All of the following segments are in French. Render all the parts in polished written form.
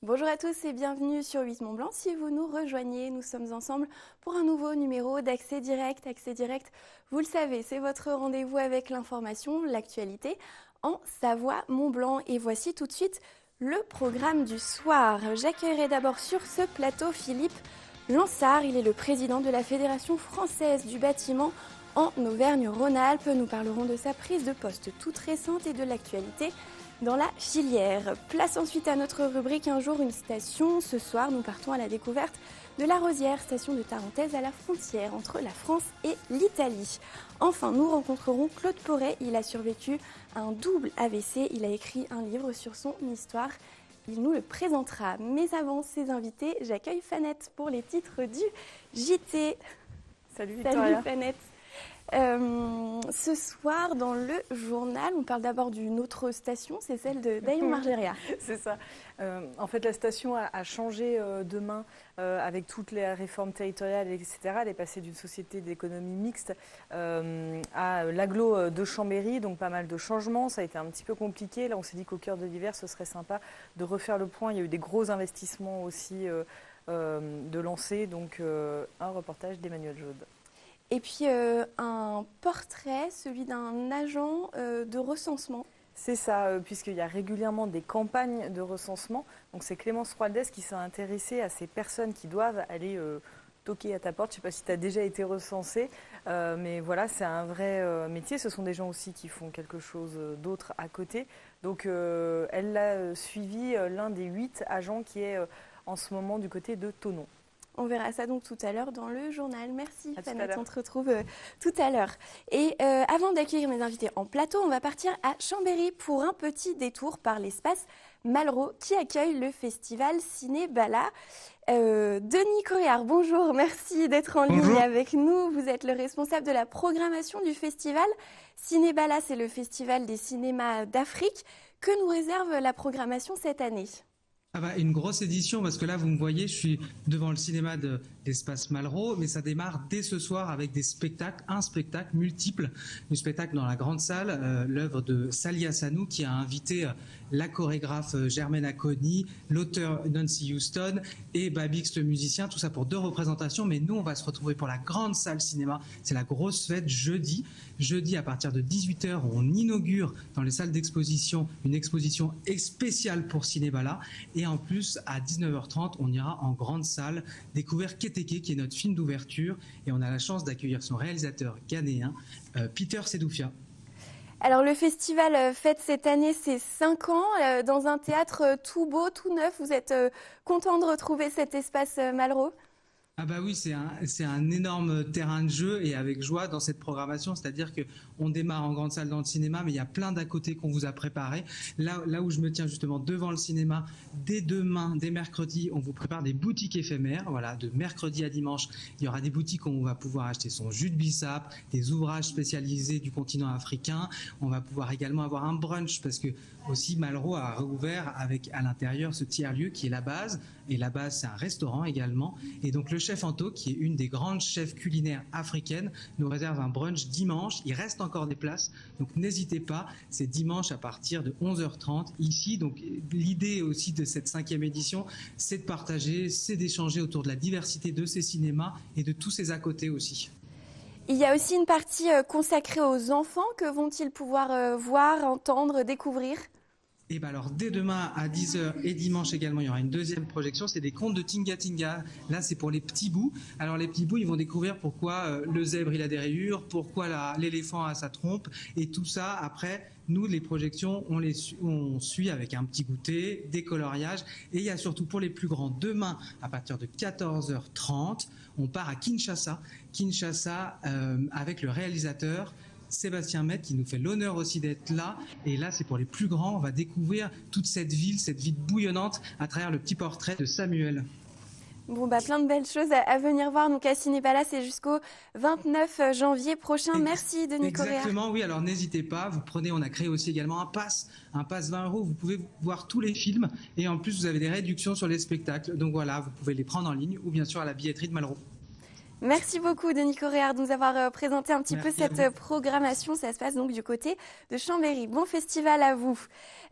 Bonjour à tous et bienvenue sur 8 Mont Blanc. Si vous nous rejoignez, nous sommes ensemble pour un nouveau numéro d'Accès Direct. Accès Direct, vous le savez, c'est votre rendez-vous avec l'information, l'actualité en Savoie-Mont-Blanc. Et voici tout de suite le programme du soir. J'accueillerai d'abord sur ce plateau Philippe Lansard. Il est le président de la Fédération française du bâtiment en Auvergne-Rhône-Alpes. Nous parlerons de sa prise de poste toute récente et de l'actualité dans la filière. Place ensuite à notre rubrique Un jour, une station. Ce soir, nous partons à la découverte de la Rosière, station de Tarentaise à la frontière entre la France et l'Italie. Enfin, nous rencontrerons Claude Porret. Il a survécu à un double AVC. Il a écrit un livre sur son histoire. Il nous le présentera. Mais avant ses invités, j'accueille Fanette pour les titres du JT. Salut Victoria. Salut Fanette. Ce soir, dans le journal, on parle d'abord d'une autre station, c'est celle de Daillon Margeria. C'est ça. En fait, la station a changé de main avec toutes les réformes territoriales, etc. Elle est passée d'une société d'économie mixte à l'agglo de Chambéry, donc pas mal de changements. Ça a été un petit peu compliqué. Là, on s'est dit qu'au cœur de l'hiver, ce serait sympa de refaire le point. Il y a eu des gros investissements aussi de lancer, donc un reportage d'Emmanuel Jaude. Et puis un portrait, celui d'un agent de recensement. C'est ça, puisqu'il y a régulièrement des campagnes de recensement. Donc c'est Clémence Roaldès qui s'est intéressée à ces personnes qui doivent aller toquer à ta porte. Je ne sais pas si tu as déjà été recensé, mais voilà, c'est un vrai métier. Ce sont des gens aussi qui font quelque chose d'autre à côté. Donc elle a suivi l'un des 8 agents qui est en ce moment du côté de Thonon. On verra ça donc tout à l'heure dans le journal. Merci Fanette, on te retrouve tout à l'heure. Et avant d'accueillir mes invités en plateau, on va partir à Chambéry pour un petit détour par l'espace Malraux qui accueille le festival Ciné-Bala. Denis Coréard, bonjour, merci d'être en ligne avec nous. Vous êtes le responsable de la programmation du festival. Ciné-Bala, c'est le festival des cinémas d'Afrique. Que nous réserve la programmation cette année ? Une grosse édition, parce que là, vous me voyez, je suis devant le cinéma de l'espace Malraux, mais ça démarre dès ce soir avec des spectacles, un spectacle multiple, du spectacle dans la grande salle, l'œuvre de Sally Hassanou, qui a invité la chorégraphe Germaine Acconi, l'auteur Nancy Houston et Babix le musicien, tout ça pour 2 représentations, mais nous, on va se retrouver pour la grande salle cinéma, c'est la grosse fête jeudi. Jeudi, à partir de 18h, on inaugure dans les salles d'exposition une exposition spéciale pour Ciné-Bala. Et en plus, à 19h30, on ira en grande salle découvrir Keteke, qui est notre film d'ouverture. Et on a la chance d'accueillir son réalisateur ghanéen, Peter Sedoufia. Alors le festival fête cette année ses 5 ans dans un théâtre tout beau, tout neuf. Vous êtes content de retrouver cet espace Malraux ? Oui, c'est un énorme terrain de jeu et avec joie dans cette programmation, c'est-à-dire qu'on démarre en grande salle dans le cinéma, mais il y a plein d'à côté qu'on vous a préparé. Là où je me tiens justement devant le cinéma, dès demain, dès mercredi, on vous prépare des boutiques éphémères. Voilà, de mercredi à dimanche, il y aura des boutiques où on va pouvoir acheter son jus de bissap, des ouvrages spécialisés du continent africain. On va pouvoir également avoir un brunch parce que aussi Malraux a rouvert avec à l'intérieur ce tiers-lieu qui est la base. Et la base, c'est un restaurant également. Et donc le chef Anto, qui est une des grandes chefs culinaires africaines, nous réserve un brunch dimanche. Il reste encore des places, donc n'hésitez pas. C'est dimanche à partir de 11h30 ici. Donc l'idée aussi de cette 5e édition, c'est de partager, c'est d'échanger autour de la diversité de ces cinémas et de tous ces à côté aussi. Il y a aussi une partie consacrée aux enfants. Que vont-ils pouvoir voir, entendre, découvrir ? Et alors, dès demain à 10h et dimanche également, il y aura une 2e projection. C'est des contes de Tinga Tinga. Là, c'est pour les petits bouts. Alors, les petits bouts, ils vont découvrir pourquoi le zèbre, il a des rayures, pourquoi l'éléphant a sa trompe. Et tout ça, après, nous, les projections, on suit avec un petit goûter, des coloriages. Et il y a surtout pour les plus grands, demain, à partir de 14h30, on part à Kinshasa. Kinshasa, avec le réalisateur Sébastien Mette qui nous fait l'honneur aussi d'être là. Et là, c'est pour les plus grands. On va découvrir toute cette ville bouillonnante à travers le petit portrait de Samuel. Bon, plein de belles choses à venir voir. Donc à Ciné-Bala, c'est jusqu'au 29 janvier prochain. Merci Denis Coréard. Exactement, oui. Alors n'hésitez pas. On a créé aussi également un pass 20 €. Vous pouvez voir tous les films et en plus, vous avez des réductions sur les spectacles. Donc voilà, vous pouvez les prendre en ligne ou bien sûr à la billetterie de Malraux. Merci beaucoup Denis Corréard de nous avoir présenté un petit peu Merci à cette vous. programmation. Ça se passe donc du côté de Chambéry. Bon festival à vous.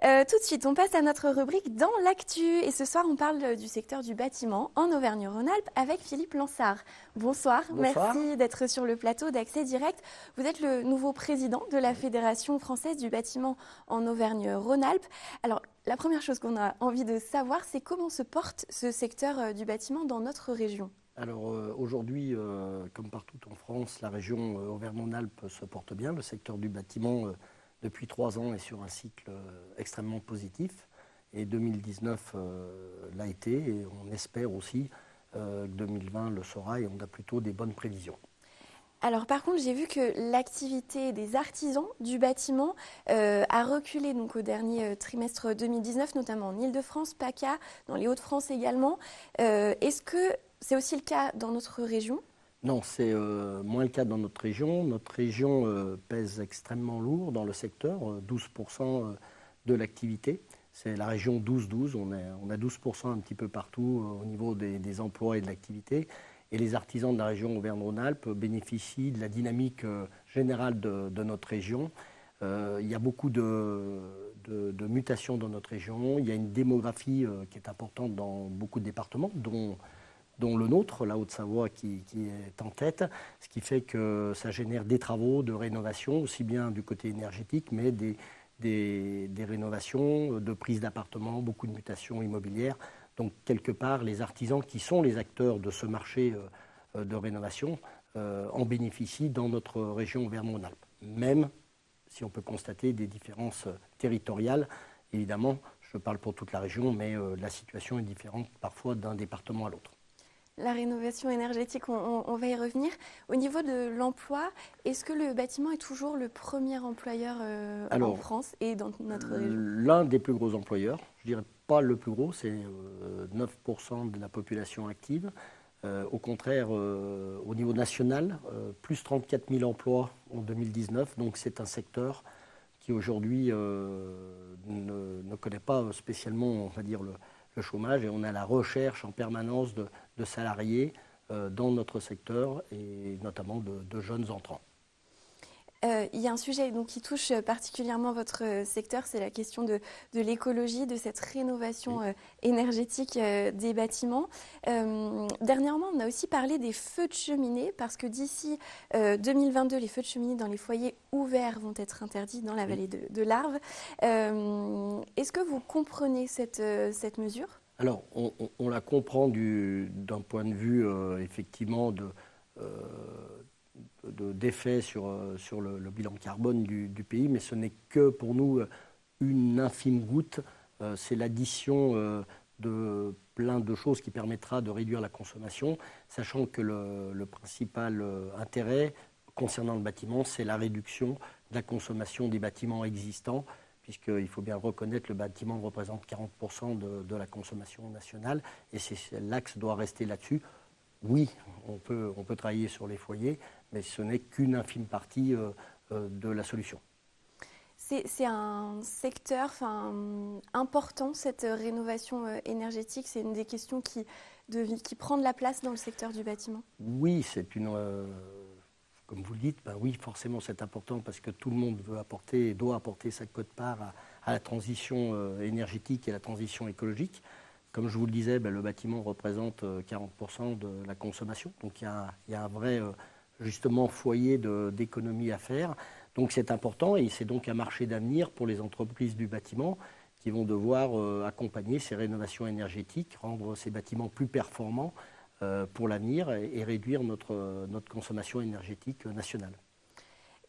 Tout de suite, on passe à notre rubrique Dans l'actu. Et ce soir, on parle du secteur du bâtiment en Auvergne-Rhône-Alpes avec Philippe Lansard. Bonsoir. Bonsoir. Merci d'être sur le plateau d'Accès Direct. Vous êtes le nouveau président de la Fédération française du bâtiment en Auvergne-Rhône-Alpes. Alors, la première chose qu'on a envie de savoir, c'est comment se porte ce secteur du bâtiment dans notre région. Alors aujourd'hui, comme partout en France, la région Auvergne-Rhône-Alpes se porte bien. Le secteur du bâtiment, depuis 3 ans, est sur un cycle extrêmement positif. Et 2019 l'a été, et on espère aussi que 2020 le sera, et on a plutôt des bonnes prévisions. Alors par contre, j'ai vu que l'activité des artisans du bâtiment a reculé donc, au dernier trimestre 2019, notamment en Île-de-France, PACA, dans les Hauts-de-France également. Est-ce que c'est aussi le cas dans notre région? Non, c'est moins le cas dans notre région. Notre région pèse extrêmement lourd dans le secteur, 12% de l'activité. C'est la région 12-12, on a 12% un petit peu partout au niveau des emplois et de l'activité. Et les artisans de la région Auvergne-Rhône-Alpes bénéficient de la dynamique générale de notre région. Il y a beaucoup de mutations dans notre région. Il y a une démographie qui est importante dans beaucoup de départements, dont le nôtre, la Haute-Savoie, qui est en tête, ce qui fait que ça génère des travaux de rénovation, aussi bien du côté énergétique, mais des rénovations, de prise d'appartements, beaucoup de mutations immobilières. Donc, quelque part, les artisans qui sont les acteurs de ce marché de rénovation en bénéficient dans notre région Auvergne-Rhône-Alpes. Même si on peut constater des différences territoriales, évidemment, je parle pour toute la région, mais la situation est différente parfois d'un département à l'autre. La rénovation énergétique, on va y revenir. Au niveau de l'emploi, est-ce que le bâtiment est toujours le premier employeur en France et dans notre région? L'un des plus gros employeurs, je dirais pas le plus gros, c'est 9% de la population active. Au contraire, au niveau national, plus 34 000 emplois en 2019, donc c'est un secteur qui aujourd'hui ne connaît pas spécialement, on va dire, le chômage, et on a la recherche en permanence de salariés dans notre secteur et notamment de jeunes entrants. Il y a un sujet donc, qui touche particulièrement votre secteur, c'est la question de l'écologie, de cette rénovation énergétique des bâtiments. Dernièrement, on a aussi parlé des feux de cheminée, parce que d'ici 2022, les feux de cheminée dans les foyers ouverts vont être interdits dans la vallée de l'Arve. Est-ce que vous comprenez cette mesure? Alors, on la comprend d'un point de vue effectivement d'effet sur le bilan carbone du pays, mais ce n'est que pour nous une infime goutte. C'est l'addition de plein de choses qui permettra de réduire la consommation, sachant que le principal intérêt concernant le bâtiment, c'est la réduction de la consommation des bâtiments existants, puisqu'il faut bien le reconnaître, le bâtiment représente 40% de la consommation nationale, et l'axe doit rester là-dessus. Oui, on peut travailler sur les foyers, mais ce n'est qu'une infime partie de la solution. C'est un secteur important, cette rénovation énergétique. C'est une des questions qui prend de la place dans le secteur du bâtiment. Oui, comme vous le dites, oui, forcément c'est important parce que tout le monde doit apporter sa quote-part à la transition énergétique et à la transition écologique. Comme je vous le disais, le bâtiment représente 40% de la consommation. Donc il y a un vrai justement foyer d'économie à faire. Donc c'est important, et c'est donc un marché d'avenir pour les entreprises du bâtiment qui vont devoir accompagner ces rénovations énergétiques, rendre ces bâtiments plus performants pour l'avenir et réduire notre consommation énergétique nationale.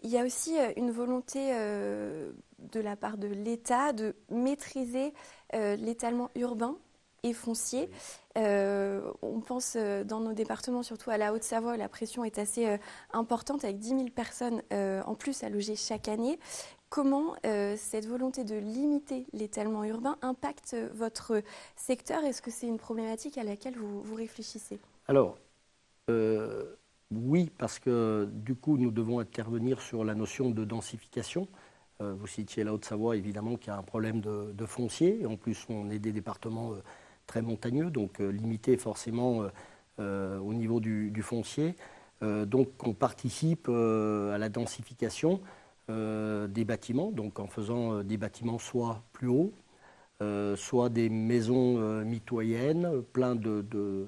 Il y a aussi une volonté de la part de l'État de maîtriser l'étalement urbain et foncier. On pense dans nos départements, surtout à la Haute-Savoie, la pression est assez importante, avec 10 000 personnes en plus à loger chaque année. Comment cette volonté de limiter l'étalement urbain impacte votre secteur? Est-ce que c'est une problématique à laquelle vous réfléchissez? Alors, oui, parce que du coup, nous devons intervenir sur la notion de densification. Vous citiez la Haute-Savoie, évidemment, qui a un problème de foncier. En plus, on est des départements très montagneux, donc limiter forcément au niveau du foncier. Donc on participe à la densification des bâtiments, donc en faisant des bâtiments soit plus hauts, soit des maisons mitoyennes, plein de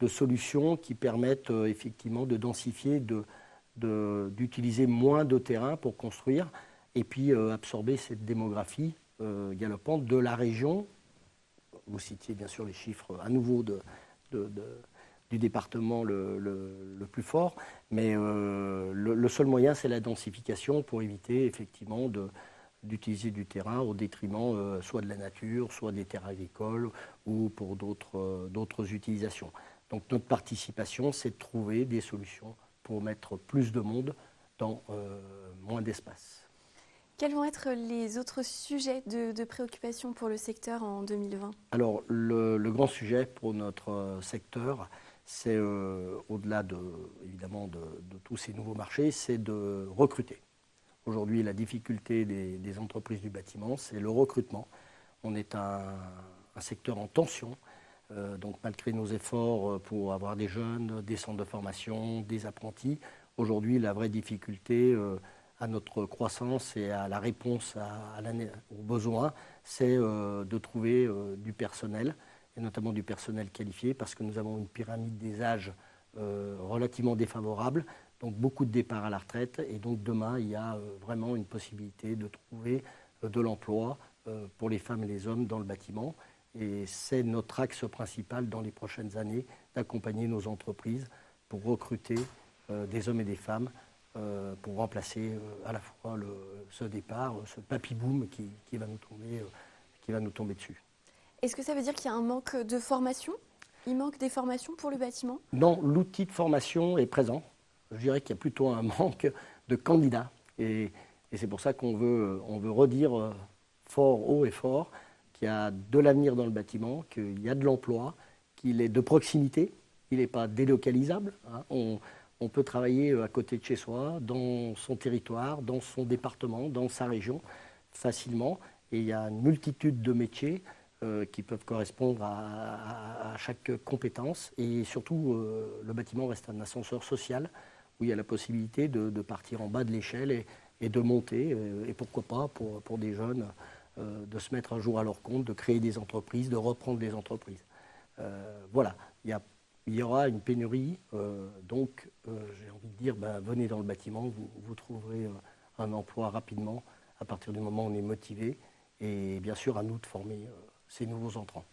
solutions qui permettent effectivement de densifier, d'utiliser moins de terrain pour construire et puis absorber cette démographie galopante de la région. Vous citiez bien sûr les chiffres à nouveau du département le plus fort, mais le seul moyen, c'est la densification pour éviter effectivement d'utiliser du terrain au détriment soit de la nature, soit des terres agricoles ou pour d'autres utilisations. Donc notre participation, c'est de trouver des solutions pour mettre plus de monde dans moins d'espace. Quels vont être les autres sujets de préoccupation pour le secteur en 2020 ? Alors le grand sujet pour notre secteur, c'est au-delà évidemment de tous ces nouveaux marchés, c'est de recruter. Aujourd'hui, la difficulté des entreprises du bâtiment, c'est le recrutement. On est un secteur en tension, donc malgré nos efforts pour avoir des jeunes, des centres de formation, des apprentis, aujourd'hui, la vraie difficulté à notre croissance et à la réponse aux besoins, c'est de trouver du personnel, et notamment du personnel qualifié, parce que nous avons une pyramide des âges relativement défavorable, donc beaucoup de départs à la retraite, et donc demain, il y a vraiment une possibilité de trouver de l'emploi pour les femmes et les hommes dans le bâtiment. Et c'est notre axe principal dans les prochaines années, d'accompagner nos entreprises pour recruter des hommes et des femmes pour remplacer à la fois ce départ, ce papy-boom qui va nous tomber dessus. Est-ce que ça veut dire qu'il y a un manque de formation ? Il manque des formations pour le bâtiment ? Non, l'outil de formation est présent. Je dirais qu'il y a plutôt un manque de candidats. Et c'est pour ça qu'on veut redire fort, haut et fort qu'il y a de l'avenir dans le bâtiment, qu'il y a de l'emploi, qu'il est de proximité, il n'est pas délocalisable. On peut travailler à côté de chez soi, dans son territoire, dans son département, dans sa région, facilement. Et il y a une multitude de métiers qui peuvent correspondre à chaque compétence. Et surtout, le bâtiment reste un ascenseur social où il y a la possibilité de partir en bas de l'échelle et de monter. Et pourquoi pas pour des jeunes de se mettre un jour à leur compte, de créer des entreprises, de reprendre des entreprises. Voilà, il y aura une pénurie. Donc, j'ai envie de dire, venez dans le bâtiment, vous trouverez un emploi rapidement à partir du moment où on est motivé. Et bien sûr, à nous de former ces nouveaux entrants.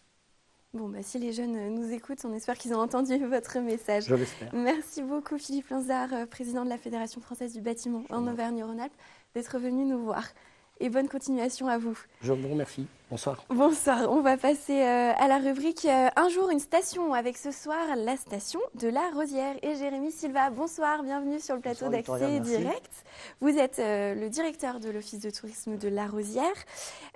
Bon, si les jeunes nous écoutent, on espère qu'ils ont entendu votre message. Je l'espère. Merci beaucoup Philippe Lanzard, président de la Fédération française du bâtiment en Auvergne-Rhône-Alpes, d'être venu nous voir. Et bonne continuation à vous. Je vous remercie. Bonsoir. Bonsoir. On va passer à la rubrique Un jour, une station, avec ce soir la station de la Rosière. Et Jérémy Silva, bonsoir, bienvenue sur le plateau d'Accès Direct. Vous êtes le directeur de l'Office de tourisme de la Rosière.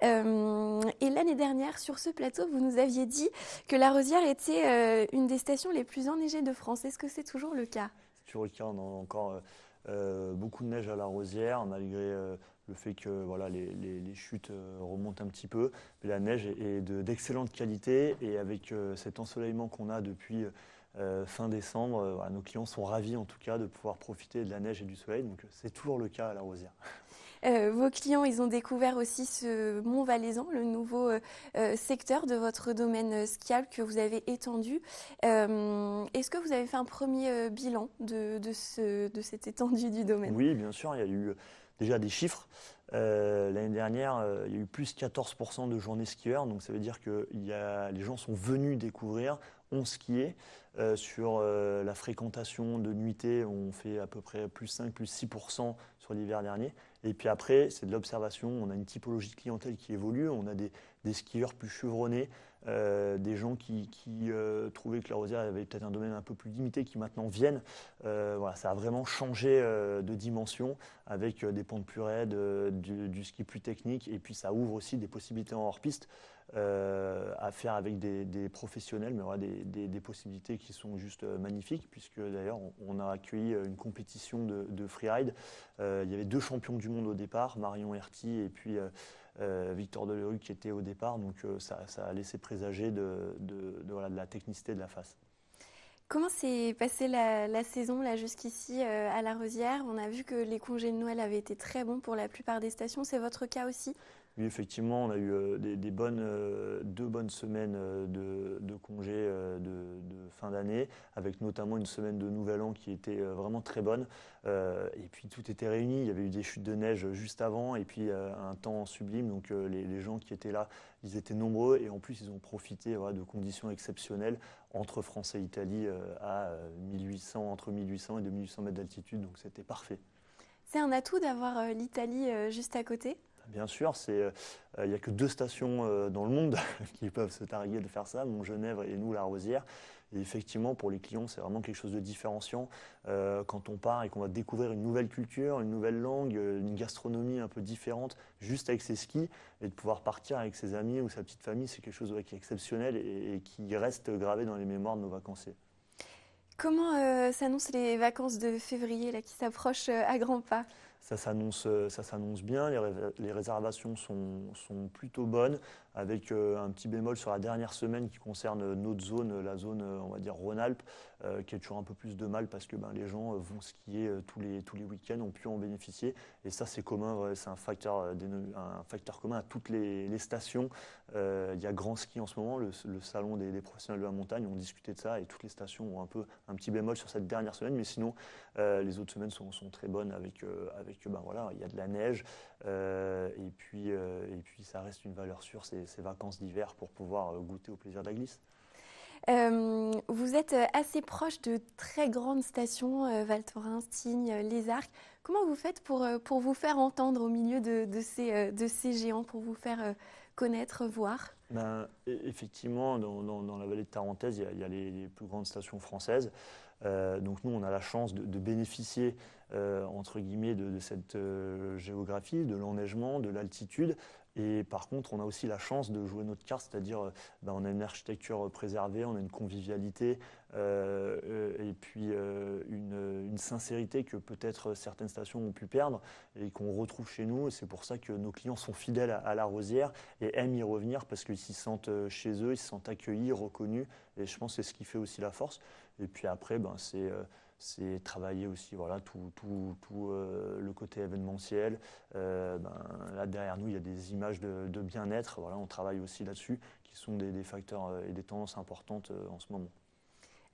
Et l'année dernière, sur ce plateau, vous nous aviez dit que la Rosière était une des stations les plus enneigées de France. Est-ce que c'est toujours le cas ? C'est toujours le cas. On a encore beaucoup de neige à la Rosière, malgré le fait que voilà, les chutes remontent un petit peu. Mais la neige est d'excellente qualité et avec cet ensoleillement qu'on a depuis fin décembre, voilà, nos clients sont ravis en tout cas de pouvoir profiter de la neige et du soleil. Donc c'est toujours le cas à la Rosière. Vos clients, ils ont découvert aussi ce Mont Valaisan, le nouveau secteur de votre domaine skiable que vous avez étendu. Est-ce que vous avez fait un premier bilan de cette étendue du domaine ? Oui, bien sûr, il y a eu déjà des chiffres. L'année dernière, il y a eu plus 14% de journées skieurs, donc ça veut dire que les gens sont venus découvrir, ont skié. Sur la fréquentation de nuitées, on fait à peu près plus 5, plus 6% sur l'hiver dernier. Et puis après, c'est de l'observation, on a une typologie de clientèle qui évolue, on a des skieurs plus chevronnés, des gens qui trouvaient que la Rosière avait peut-être un domaine un peu plus limité, qui maintenant viennent. Voilà, ça a vraiment changé de dimension avec des pentes plus raides, du ski plus technique, et puis ça ouvre aussi des possibilités en hors-piste à faire avec des professionnels, mais voilà, des possibilités qui sont juste magnifiques, puisque d'ailleurs on a accueilli une compétition de freeride. Il y avait 2 champions du monde au départ, Marion Herty et puis Victor Delerue qui était au départ, donc ça a laissé présager de la technicité de la face. Comment s'est passée la saison là jusqu'ici à La Rosière? On a vu que les congés de Noël avaient été très bons pour la plupart des stations. C'est votre cas aussi? Oui, effectivement, on a eu des bonnes, 2 bonnes semaines de congés de fin d'année, avec notamment une semaine de Nouvel An qui était vraiment très bonne. Et puis tout était réuni, il y avait eu des chutes de neige juste avant, et puis un temps sublime. Donc les gens qui étaient là, ils étaient nombreux, et en plus ils ont profité voilà, de conditions exceptionnelles entre France et Italie à 1800, entre 1800 et 2800 mètres d'altitude, donc c'était parfait. C'est un atout d'avoir l'Italie juste à côté? Bien sûr, il n'y a que 2 stations dans le monde qui peuvent se targuer de faire ça, Montgenèvre et nous, La Rosière. Et effectivement, pour les clients, c'est vraiment quelque chose de différenciant. Quand on part et qu'on va découvrir une nouvelle culture, une nouvelle langue, une gastronomie un peu différente, juste avec ses skis, et de pouvoir partir avec ses amis ou sa petite famille, c'est quelque chose qui est exceptionnel et qui reste gravé dans les mémoires de nos vacanciers. Comment s'annoncent les vacances de février là, qui s'approchent à grands pas? Ça s'annonce bien, les réservations sont plutôt bonnes, avec un petit bémol sur la dernière semaine qui concerne notre zone, la zone on va dire Rhône-Alpes, qui a toujours un peu plus de mal parce que les gens vont skier tous les week-ends, ont pu en bénéficier. Et ça c'est commun, c'est un facteur commun à toutes les stations. Il y a Grand Ski en ce moment, le salon des professionnels de la montagne, on discutait de ça et toutes les stations ont un petit bémol sur cette dernière semaine, mais sinon les autres semaines sont très bonnes avec voilà, il y a de la neige et puis ça reste une valeur sûre ces vacances d'hiver pour pouvoir goûter au plaisir de la glisse. Vous êtes assez proche de très grandes stations, Val Thorens, Tignes, Les Arcs. Comment vous faites pour vous faire entendre au milieu de ces géants, pour vous faire connaître, voir? Effectivement, dans la vallée de Tarentaise, il y a les plus grandes stations françaises. Donc nous, on a la chance de bénéficier, entre guillemets, de cette géographie, de l'enneigement, de l'altitude. Et par contre, on a aussi la chance de jouer notre carte, c'est-à-dire on a une architecture préservée, on a une convivialité et puis une sincérité que peut-être certaines stations ont pu perdre et qu'on retrouve chez nous. Et c'est pour ça que nos clients sont fidèles à La Rosière et aiment y revenir parce qu'ils s'y sentent chez eux, ils se sentent accueillis, reconnus. Et je pense que c'est ce qui fait aussi la force. Et puis après, c'est travailler aussi voilà, tout le côté événementiel. Là, derrière nous, il y a des images de bien-être. Voilà, on travaille aussi là-dessus, qui sont des facteurs et des tendances importantes en ce moment.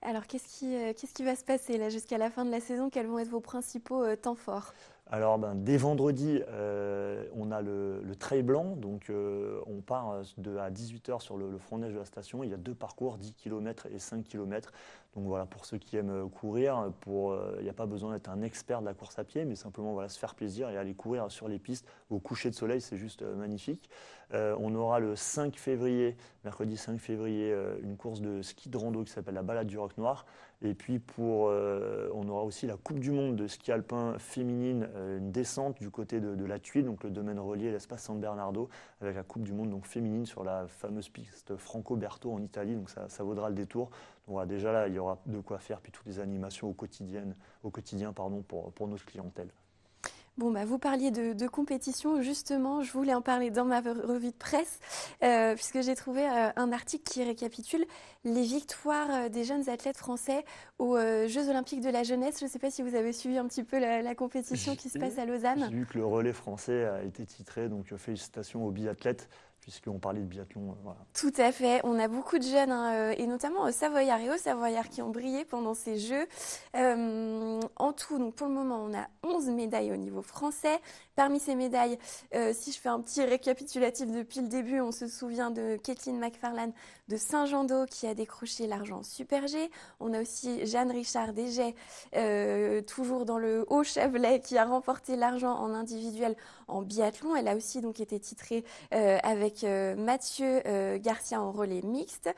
Alors, qu'est-ce qui va se passer là jusqu'à la fin de la saison? Quels vont être vos principaux temps forts? Alors, dès vendredi, on a le trail blanc. Donc, on part à 18h sur le front neige de la station. Il y a 2 parcours, 10 km et 5 km. Donc, voilà, pour ceux qui aiment courir, il n'y a pas besoin d'être un expert de la course à pied, mais simplement voilà, se faire plaisir et aller courir sur les pistes au coucher de soleil. C'est juste magnifique. On aura le 5 février, mercredi 5 février, une course de ski de rando qui s'appelle la Balade du Roc Noir. Et puis, on aura aussi la Coupe du Monde de ski alpin féminine, une descente du côté de la Tuile, donc le domaine relié à l'espace San Bernardo, avec la Coupe du Monde donc féminine sur la fameuse piste Franco Berto en Italie. Donc ça vaudra le détour. Donc voilà, déjà là, il y aura de quoi faire, puis toutes les animations au quotidien pour notre clientèle. Bon, vous parliez de compétition. Justement, je voulais en parler dans ma revue de presse, puisque j'ai trouvé un article qui récapitule les victoires des jeunes athlètes français aux Jeux Olympiques de la jeunesse. Je ne sais pas si vous avez suivi un petit peu la compétition qui se passe à Lausanne. J'ai vu que le relais français a été titré, donc félicitations aux biathlètes, puisqu'on parlait de biathlon. Voilà. Tout à fait. On a beaucoup de jeunes, et notamment savoyards et hauts-savoyards qui ont brillé pendant ces Jeux. En tout, donc pour le moment, on a 11 médailles au niveau français. Parmi ces médailles, si je fais un petit récapitulatif depuis le début, on se souvient de Kathleen McFarlane de Saint-Jean-d'Eau qui a décroché l'argent Super G. On a aussi Jeanne Richard Desget, toujours dans le Haut-Chablais, qui a remporté l'argent en individuel en biathlon. Elle a aussi donc été titrée avec Mathieu Garcia en relais mixte.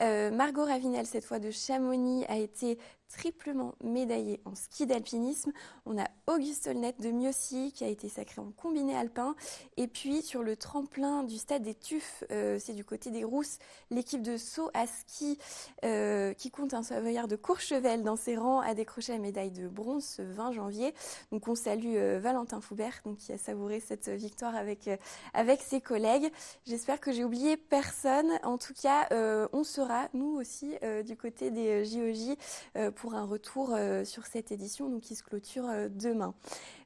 Margot Ravinel, cette fois de Chamonix, a été triplement médaillé en ski d'alpinisme. On a Auguste Holnet de Miossi qui a été sacré en combiné alpin. Et puis sur le tremplin du stade des Tuffes, c'est du côté des Rousses, l'équipe de saut à ski qui compte un Savoyard de Courchevel dans ses rangs a décroché la médaille de bronze ce 20 janvier. Donc on salue Valentin Foubert donc, qui a savouré cette victoire avec ses collègues. J'espère que j'ai oublié personne. En tout cas, on sera, nous aussi, du côté des JOJ pour un retour sur cette édition donc, qui se clôture demain.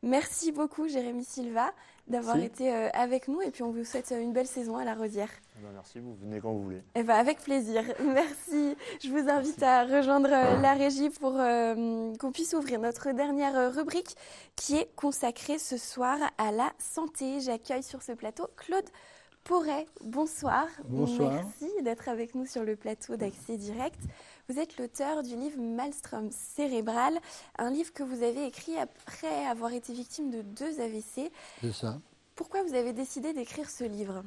Merci beaucoup, Jérémy Silva, d'avoir été avec nous. Et puis, on vous souhaite une belle saison à la Rosière. Merci, vous venez quand vous voulez. Avec plaisir. Merci. Je vous invite à rejoindre la régie pour qu'on puisse ouvrir notre dernière rubrique qui est consacrée ce soir à la santé. J'accueille sur ce plateau Claude Porret. Bonsoir. Bonsoir. Merci d'être avec nous sur le plateau d'Accès Direct. Vous êtes l'auteur du livre Maelstrom cérébral, un livre que vous avez écrit après avoir été victime de 2 AVC. C'est ça. Pourquoi vous avez décidé d'écrire ce livre ?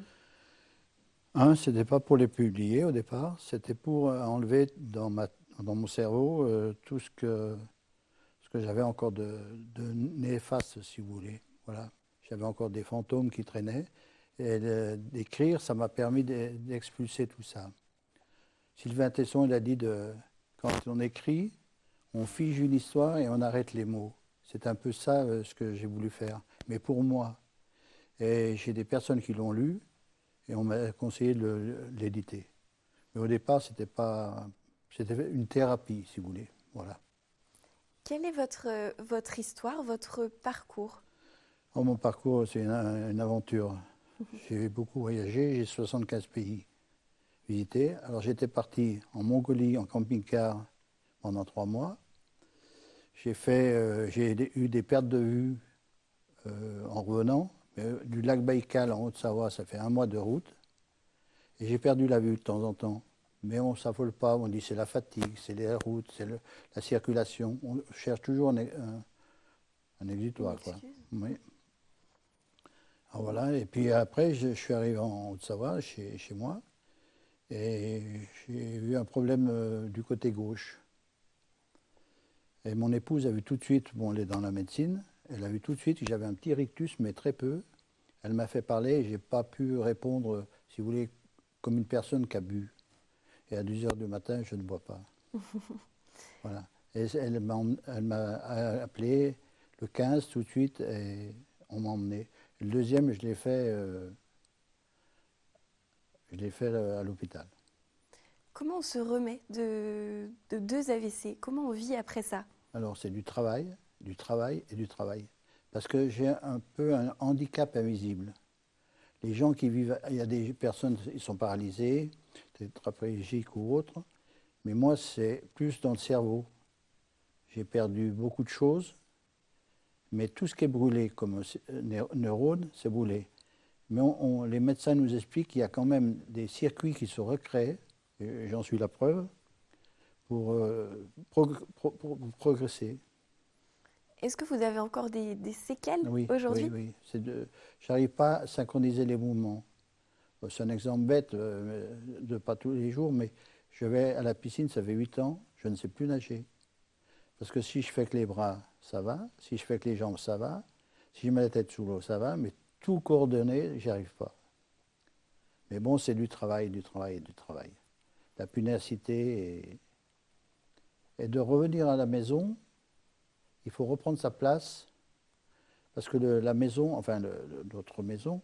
Ce n'était pas pour les publier au départ, c'était pour enlever dans mon cerveau tout ce que j'avais encore de néfaste, si vous voulez. Voilà. J'avais encore des fantômes qui traînaient. Et d'écrire, ça m'a permis d'expulser tout ça. Sylvain Tesson, il a dit quand on écrit, on fige une histoire et on arrête les mots. C'est un peu ça ce que j'ai voulu faire, mais pour moi. Et j'ai des personnes qui l'ont lu et on m'a conseillé de l'éditer. Mais au départ, c'était une thérapie, si vous voulez. Voilà. Quelle est votre histoire, votre parcours ? Mon parcours, c'est une aventure. J'ai beaucoup voyagé, j'ai 75 pays visités. Alors j'étais parti en Mongolie en camping-car pendant 3 mois. J'ai eu des pertes de vue en revenant. Du lac Baïkal en Haute-Savoie, ça fait 1 mois de route. Et j'ai perdu la vue de temps en temps. Mais on ne s'affole pas, on dit c'est la fatigue, c'est les routes, c'est la circulation. On cherche toujours un exutoire. Quoi. Oui. Alors voilà, et puis après, je suis arrivé en Haute-Savoie, chez moi, et j'ai eu un problème du côté gauche. Et mon épouse a vu tout de suite, elle est dans la médecine, elle a vu tout de suite que j'avais un petit rictus, mais très peu. Elle m'a fait parler et je n'ai pas pu répondre, si vous voulez, comme une personne qui a bu. Et à 2h du matin, je ne bois pas. Voilà. Et elle m'a appelé le 15 tout de suite et on m'a emmené. Le deuxième, je l'ai fait à l'hôpital. Comment on se remet de 2 AVC ? Comment on vit après ça ? Alors, c'est du travail et du travail. Parce que j'ai un peu un handicap invisible. Les gens qui vivent, il y a des personnes, ils sont paralysés, tétraplégiques ou autres, mais moi, c'est plus dans le cerveau. J'ai perdu beaucoup de choses. Mais tout ce qui est brûlé comme neurones, c'est brûlé. Mais les médecins nous expliquent qu'il y a quand même des circuits qui se recréent, et j'en suis la preuve, pour progresser. Est-ce que vous avez encore des séquelles aujourd'hui ? Oui. Je n'arrive pas à synchroniser les mouvements. C'est un exemple bête, de pas tous les jours, mais je vais à la piscine, ça fait 8 ans, je ne sais plus nager. Parce que si je fais que les bras, ça va. Si je fais que les jambes, ça va. Si je mets la tête sous l'eau, ça va. Mais tout coordonné, j'y arrive pas. Mais bon, c'est du travail. La pugnacité et de revenir à la maison, il faut reprendre sa place. Parce que la maison, enfin notre maison,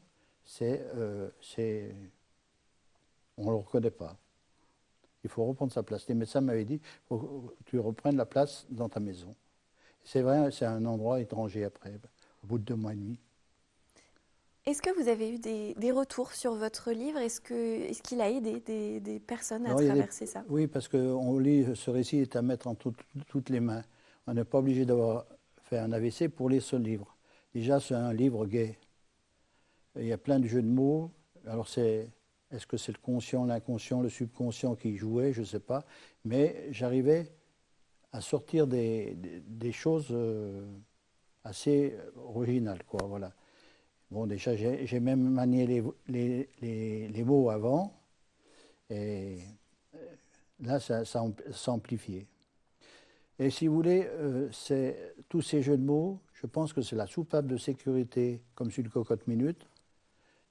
on ne le reconnaît pas. Il faut reprendre sa place. Les médecins m'avaient dit, il faut que tu reprennes la place dans ta maison. C'est vrai, c'est un endroit étranger après, au bout de 2 mois et demi. Est-ce que vous avez eu des retours sur votre livre ? Est-ce qu'il a aidé des personnes à traverser ça ? Oui, parce qu'on lit, ce récit est à mettre en toutes les mains. On n'est pas obligé d'avoir fait un AVC pour lire ce livre. Déjà, c'est un livre gai. Il y a plein de jeux de mots. Alors, est-ce que c'est le conscient, l'inconscient, le subconscient qui jouait ? Je ne sais pas. Mais j'arrivais à sortir des choses assez originales, quoi, voilà. Bon, déjà, j'ai même manié les mots avant, et là, ça amplifié. Et si vous voulez, tous ces jeux de mots, je pense que c'est la soupape de sécurité, comme sur le cocotte-minute.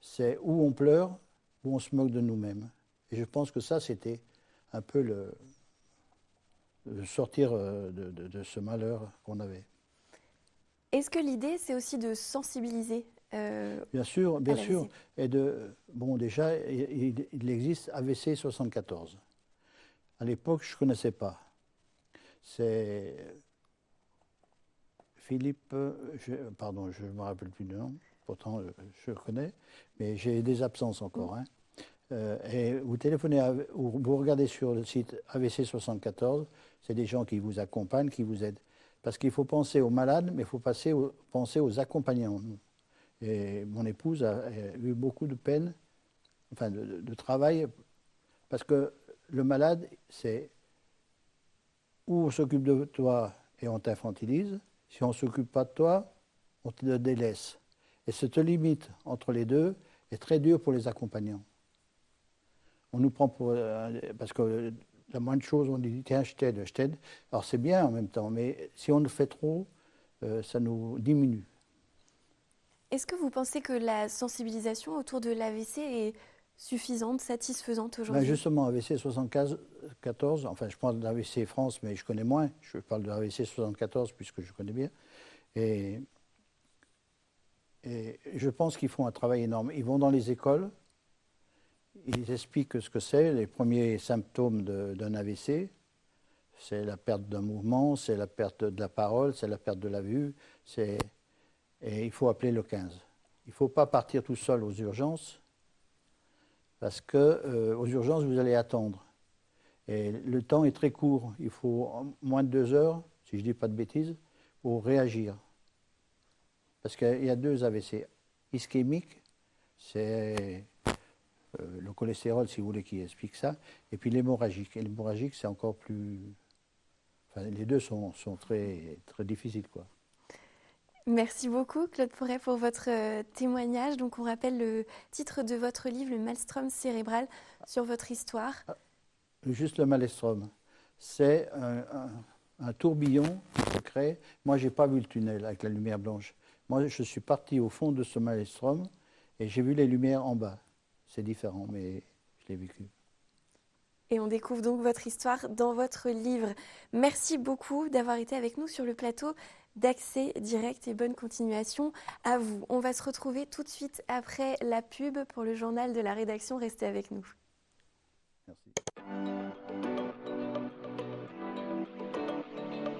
C'est où on pleure, où on se moque de nous-mêmes. Et je pense que ça, c'était un peu le sortir de ce malheur qu'on avait. Est-ce que l'idée, c'est aussi de sensibiliser Bien sûr, bien l'AVC. sûr. Et déjà, il existe AVC 74. À l'époque, je ne connaissais pas. C'est Philippe, je ne me rappelle plus du nom, pourtant je le connais, mais j'ai des absences encore. Hein. Et vous téléphonez, ou vous regardez sur le site AVC 74, c'est des gens qui vous accompagnent, qui vous aident. Parce qu'il faut penser aux malades, mais il faut penser aux accompagnants. Et mon épouse a eu beaucoup de peine, enfin de travail, parce que le malade, c'est où on s'occupe de toi et on t'infantilise. Si on ne s'occupe pas de toi, on te délaisse. Et cette limite entre les deux est très dure pour les accompagnants. On nous prend pour... parce que la moindre chose, on dit tiens, je t'aide, je t'aide. Alors c'est bien en même temps, mais si on le fait trop, ça nous diminue. Est-ce que vous pensez que la sensibilisation autour de l'AVC est suffisante, satisfaisante aujourd'hui? Justement, AVC 74, enfin je parle d'AVC France, mais je connais moins. Je parle de AVC 74 puisque je connais bien. Et je pense qu'ils font un travail énorme. Ils vont dans les écoles, ils expliquent ce que c'est, les premiers symptômes d'un AVC. C'est la perte d'un mouvement, c'est la perte de la parole, c'est la perte de la vue. Et il faut appeler le 15. Il ne faut pas partir tout seul aux urgences, parce qu'aux urgences, vous allez attendre. Et le temps est très court. Il faut moins de 2 heures, si je ne dis pas de bêtises, pour réagir. Parce qu'il y a 2 AVC. Ischémique, c'est le cholestérol, si vous voulez, qui explique ça. Et puis l'hémorragique. Et l'hémorragique, c'est encore plus... Enfin, les deux sont très, très difficiles, quoi. Merci beaucoup, Claude Porret, pour votre témoignage. Donc, on rappelle le titre de votre livre, Le Maelstrom cérébral, sur votre histoire. Juste le maelstrom. C'est un tourbillon qui se crée. Moi, je n'ai pas vu le tunnel avec la lumière blanche. Moi, je suis parti au fond de ce maelstrom et j'ai vu les lumières en bas. C'est différent, mais je l'ai vécu. Et on découvre donc votre histoire dans votre livre. Merci beaucoup d'avoir été avec nous sur le plateau d'Accès Direct et bonne continuation à vous. On va se retrouver tout de suite après la pub pour le journal de la rédaction. Restez avec nous.